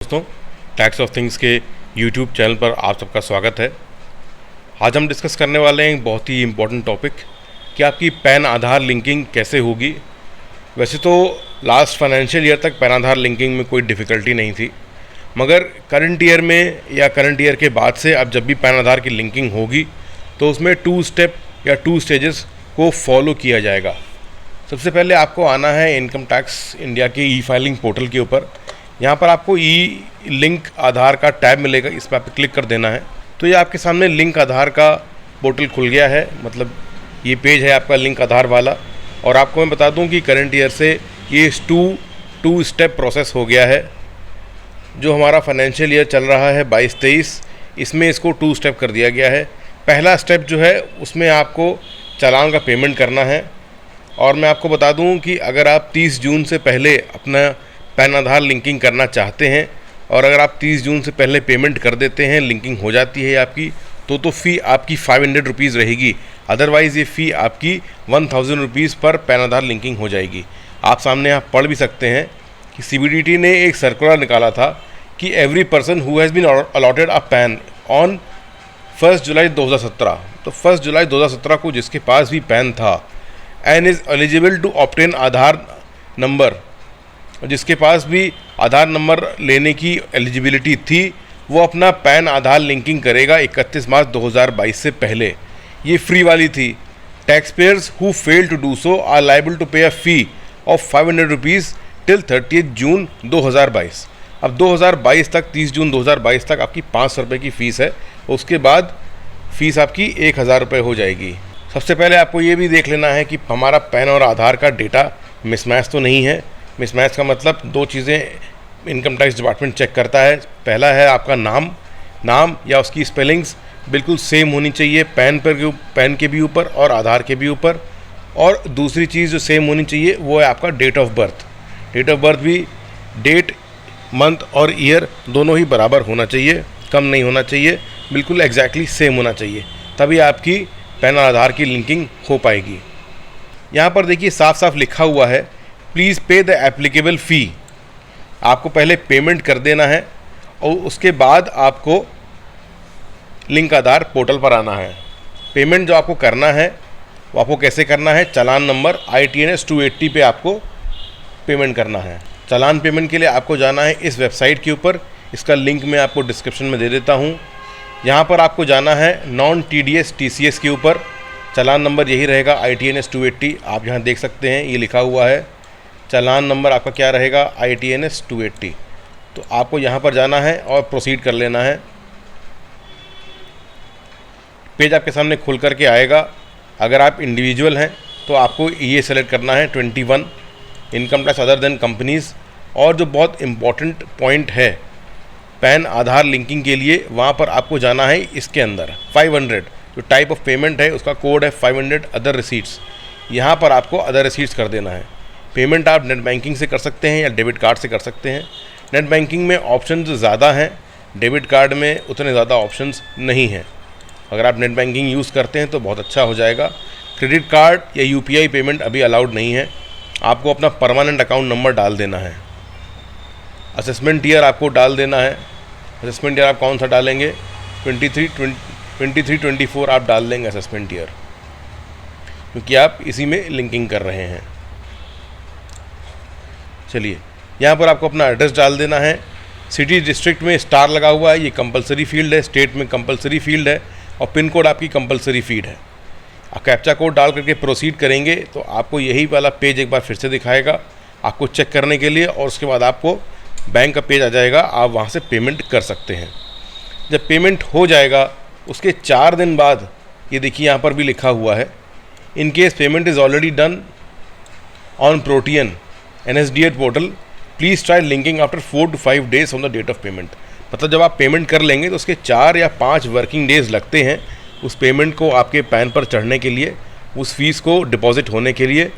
दोस्तों, tax of things के YouTube channel पर आप सबका स्वागत है। आज हम डिस्कस करने वाले हैं एक बहुत ही इम्पोर्टेंट टॉपिक कि आपकी पैन आधार लिंकिंग कैसे होगी। वैसे तो लास्ट फाइनेंशियल ईयर तक पैन आधार लिंकिंग में कोई डिफ़िकल्टी नहीं थी, मगर करंट ईयर में या करंट ईयर के बाद से अब जब भी पैन आधार की लिंकिंग होगी तो उसमें 2 स्टेप या 2 स्टेजेस को फॉलो किया जाएगा। सबसे पहले आपको आना है इनकम टैक्स इंडिया के ई फाइलिंग पोर्टल के ऊपर। यहाँ पर आपको ई लिंक आधार का टैब मिलेगा, इस पर आप क्लिक कर देना है तो ये आपके सामने लिंक आधार का पोर्टल खुल गया है। मतलब ये पेज है आपका लिंक आधार वाला। और आपको मैं बता दूं कि करंट ईयर से ये 2 स्टेप प्रोसेस हो गया है। जो हमारा फाइनेंशियल ईयर चल रहा है 22-23, इसमें इसको 2 स्टेप कर दिया गया है। पहला स्टेप जो है उसमें आपको चालान का पेमेंट करना है। और मैं आपको बता दूं कि अगर आप 30 जून से पहले अपना पैन आधार लिंकिंग करना चाहते हैं और अगर आप 30 जून से पहले पेमेंट कर देते हैं, लिंकिंग हो जाती है आपकी, तो फ़ी आपकी 500 रुपीज़ रहेगी। अदरवाइज़ ये फ़ी आपकी 1000 रुपीज़ पर पैन आधार लिंकिंग हो जाएगी। आप सामने आप पढ़ भी सकते हैं कि CBDT ने एक सर्कुलर निकाला था कि every person who has been allotted a PAN on 1 July 2017, तो 1 जुलाई 2017 को जिसके पास भी पैन था and is eligible to obtain Aadhaar number, जिसके पास भी आधार नंबर लेने की एलिजिबिलिटी थी, वो अपना पैन आधार लिंकिंग करेगा 31 मार्च 2022 से पहले। ये फ्री वाली थी। Tax payers who fail to do so are liable to pay a fee of 500 rupees till 30 June 2022। अब 2022 तक, 30 जून 2022 तक आपकी 500 रुपये की फ़ीस है। उसके बाद फ़ीस आपकी 1000 रुपये हो जाएगी। सबसे पहले आपको ये भी देख लेना है कि हमारा पैन और आधार का डेटा मिसमैच तो नहीं है। मिसमैच का मतलब 2 चीज़ें इनकम टैक्स डिपार्टमेंट चेक करता है। पहला है आपका नाम या उसकी स्पेलिंग्स बिल्कुल सेम होनी चाहिए पैन के भी ऊपर और आधार के भी ऊपर। और दूसरी चीज़ जो सेम होनी चाहिए वो है आपका date of birth. Date of birth भी डेट, मंथ और ईयर दोनों ही बराबर होना चाहिए, कम नहीं होना चाहिए, बिल्कुल एग्जैक्टली सेम होना चाहिए, तभी आपकी पैन और आधार की लिंकिंग हो पाएगी। यहाँ पर देखिए साफ साफ लिखा हुआ है, प्लीज़ पे द एप्लीकेबल फ़ी। आपको पहले पेमेंट कर देना है और उसके बाद आपको लिंक आधार पोर्टल पर आना है। पेमेंट जो आपको करना है वो आपको कैसे करना है, चालान नंबर ITNS 280 पे आपको पेमेंट करना है। चालान पेमेंट के लिए आपको जाना है इस वेबसाइट के ऊपर। इसका लिंक मैं आपको डिस्क्रिप्शन में दे देता हूँ। यहाँ पर आपको जाना है नॉन TDS TCS के ऊपर। चालान नंबर यही रहेगा ITNS 280। आप यहाँ देख सकते हैं ये लिखा हुआ है। चालान नंबर आपका क्या रहेगा, ITNS 280। तो आपको यहाँ पर जाना है और प्रोसीड कर लेना है। पेज आपके सामने खुल करके आएगा। अगर आप इंडिविजुअल हैं तो आपको ये सेलेक्ट करना है 21 income tax other than companies. और जो बहुत इम्पॉर्टेंट पॉइंट है पैन आधार लिंकिंग के लिए, वहाँ पर आपको जाना है इसके अंदर 500 जो टाइप ऑफ पेमेंट है उसका कोड है 500 अदर रिसीट्स। यहाँ पर आपको अदर रिसीट्स कर देना है। पेमेंट आप नेट बैंकिंग से कर सकते हैं या डेबिट कार्ड से कर सकते हैं। नेट बैंकिंग में ऑप्शंस ज़्यादा हैं, डेबिट कार्ड में उतने ज़्यादा ऑप्शंस नहीं हैं। अगर आप नेट बैंकिंग यूज़ करते हैं तो बहुत अच्छा हो जाएगा। क्रेडिट कार्ड या UPI पेमेंट अभी अलाउड नहीं है। आपको अपना परमानेंट अकाउंट नंबर डाल देना है। असेसमेंट ईयर आपको डाल देना है। असेसमेंट ईयर आप कौन सा डालेंगे, 23-24 आप डाल देंगे असेसमेंट ईयर, क्योंकि आप इसी में लिंकिंग कर रहे हैं। चलिए, यहाँ पर आपको अपना एड्रेस डाल देना है। सिटी डिस्ट्रिक्ट में स्टार लगा हुआ है, ये कंपलसरी फील्ड है। स्टेट में कंपलसरी फील्ड है और पिन कोड आपकी कंपलसरी फील्ड है। आप कैप्चा कोड डाल करके प्रोसीड करेंगे तो आपको यही वाला पेज एक बार फिर से दिखाएगा आपको चेक करने के लिए। और उसके बाद आपको बैंक का पेज आ जाएगा, आप वहाँ से पेमेंट कर सकते हैं। जब पेमेंट हो जाएगा उसके 4 दिन बाद, ये देखिए यहाँ पर भी लिखा हुआ है, in case payment is already done on Protean NSDL portal, please try linking after 4 to 5 days from the date of payment. मतलब जब आप पेमेंट कर लेंगे तो उसके 4 या 5 वर्किंग डेज़ लगते हैं उस पेमेंट को आपके पैन पर चढ़ने के लिए, उस फीस को डिपॉजिट होने के लिए।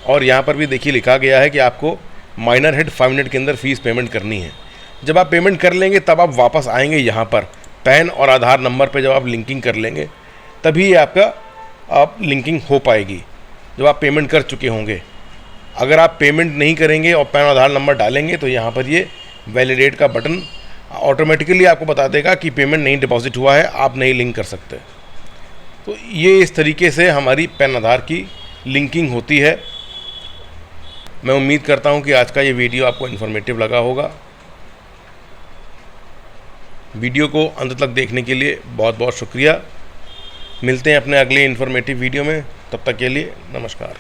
और यहाँ पर भी देखिए लिखा गया है कि आपको माइनर हेड 500 के अंदर फ़ीस पेमेंट करनी है। जब आप पेमेंट कर लेंगे तब आप वापस आएंगे यहाँ पर पैन और आधार नंबर पर। जब आप लिंकिंग कर लेंगे तभी आपका लिंकिंग हो पाएगी, जब आप पेमेंट कर चुके होंगे। अगर आप पेमेंट नहीं करेंगे और पैन आधार नंबर डालेंगे तो यहाँ पर ये वैलिडेट का बटन ऑटोमेटिकली आपको बता देगा कि पेमेंट नहीं डिपॉजिट हुआ है, आप नहीं लिंक कर सकते। तो ये इस तरीके से हमारी पैन आधार की लिंकिंग होती है। मैं उम्मीद करता हूँ कि आज का ये वीडियो आपको इन्फॉर्मेटिव लगा होगा। वीडियो को अंत तक देखने के लिए बहुत बहुत शुक्रिया। मिलते हैं अपने अगले इन्फॉर्मेटिव वीडियो में, तब तक के लिए नमस्कार।